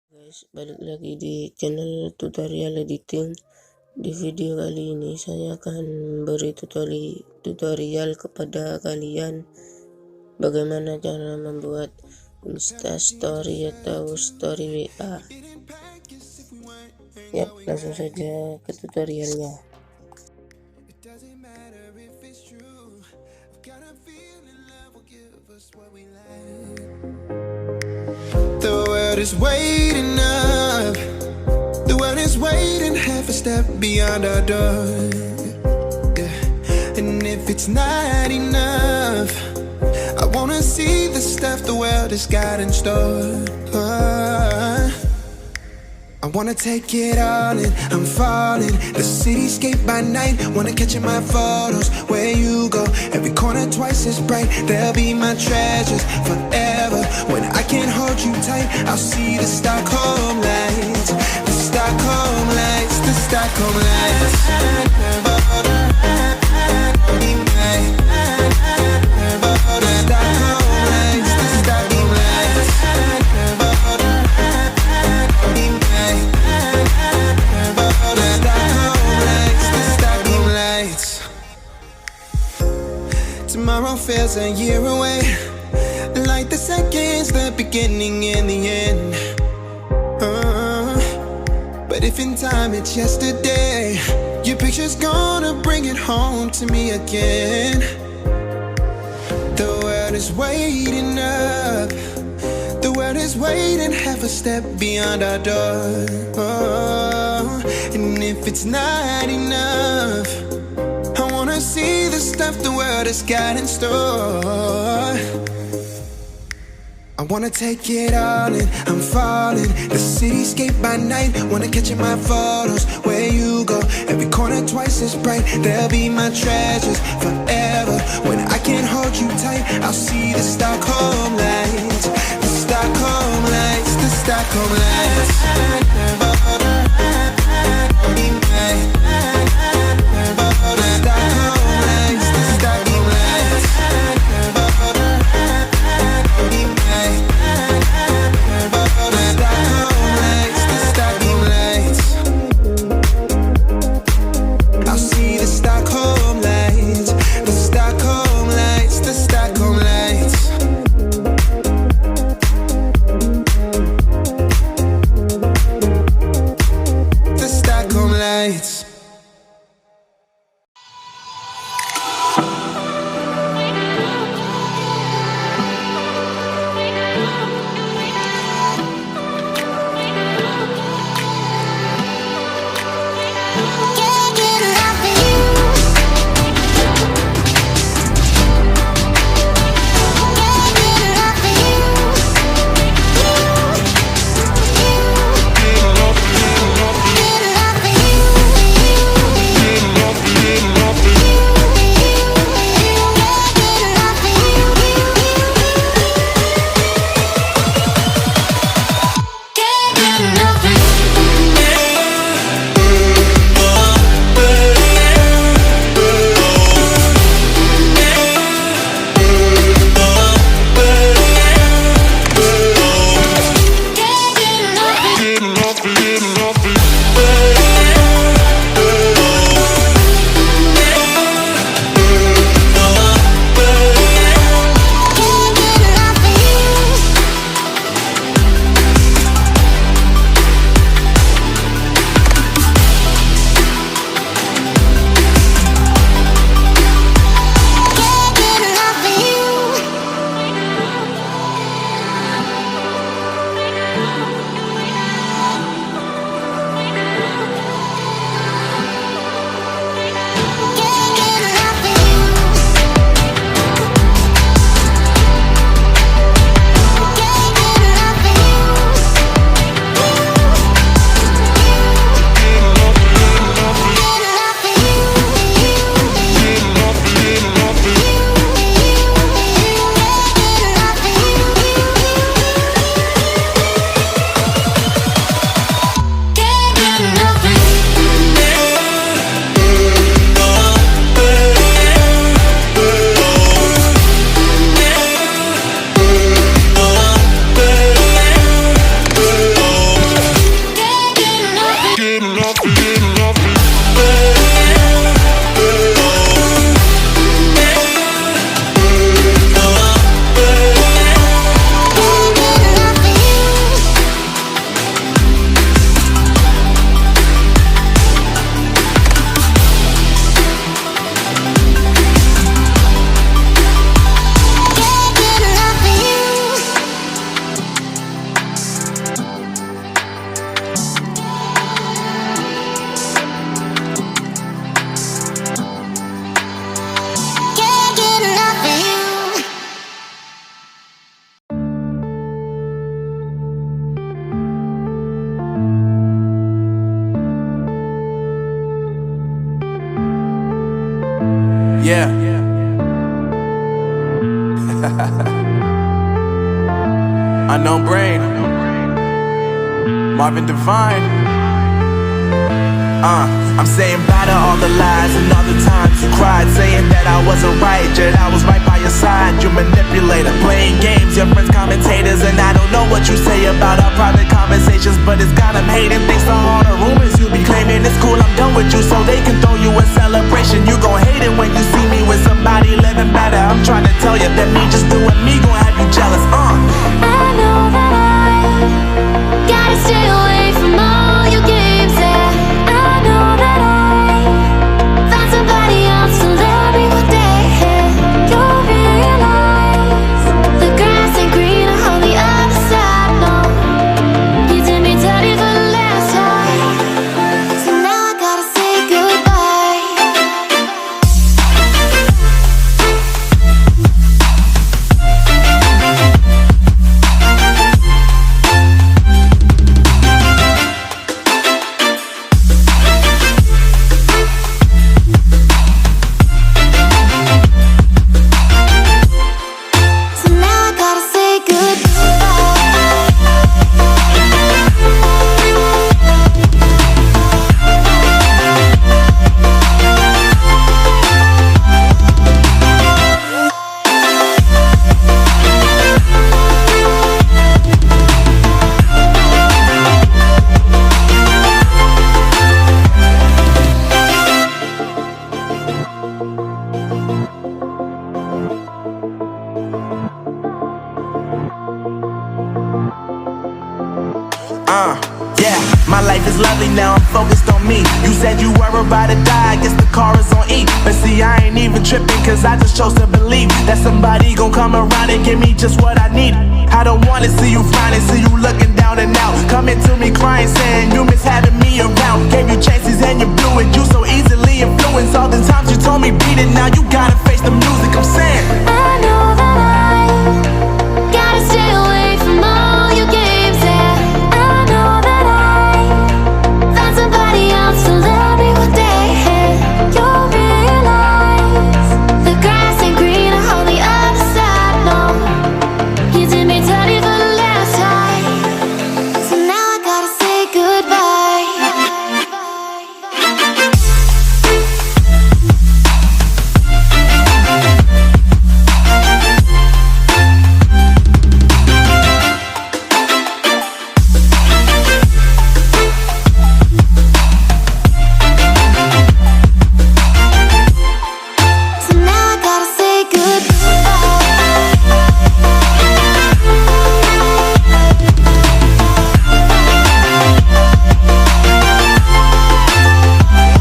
Guys, balik lagi di channel tutorial editing. Di video kali ini saya akan beri tutorial kepada kalian bagaimana cara membuat instastory atau story WA. Yap, langsung saja ke tutorialnya. The world is waiting up. The world is waiting half a step beyond our door. Yeah. And if it's not enough, I wanna see the stuff the world has got in store. I wanna take it all in, I'm falling. The cityscape by night, wanna catch in my photos. Where you go, every corner twice as bright. They'll be my treasures forever. When I can't hold you tight, I'll see the Stockholm lights. The Stockholm lights, the Stockholm lights. Tomorrow feels a year away, like the seconds, the beginning and the end. But if in time it's yesterday, your picture's gonna bring it home to me again. The world is waiting up. The world is waiting half a step beyond our door. And if it's not enough, I wanna see the stuff the world has got in store. I wanna take it all in, I'm falling. The cityscape by night, wanna catch in my photos. Where you go, every corner twice as bright. They'll be my treasures forever. When I can't hold you tight, I'll see the Stockholm lights. The Stockholm lights, the Stockholm lights. Yeah. Unknown Brain, Marvin Devine. I'm saying bye to all the lies and all the times you cried, saying that I wasn't right, yet I was right by your side. You manipulator, playing games, your friends commentators, and I don't know what you say about our private conversations, but it's got them hating. Thanks to all the rumors you be claiming, it's cool, I'm done with you, so they can throw you a celebration. You gon' hate it when you see me with somebody living better. I'm trying to tell you that me just doing me gon' have you jealous. I know that I gotta stay away from all your games, yeah. I know that I found somebody else to love me one day, yeah. You'll realize the grass ain't greener on the other side, no. You did me dirty for the last time, so now I gotta say goodbye. So now I gotta say Yeah, my life is lovely now, I'm focused on me. You said you were about to die, I guess the car is on E. But see, I ain't even tripping, cause I just chose to believe that somebody gon' come around and give me just what I need. I don't wanna see you finally, see you looking down and out.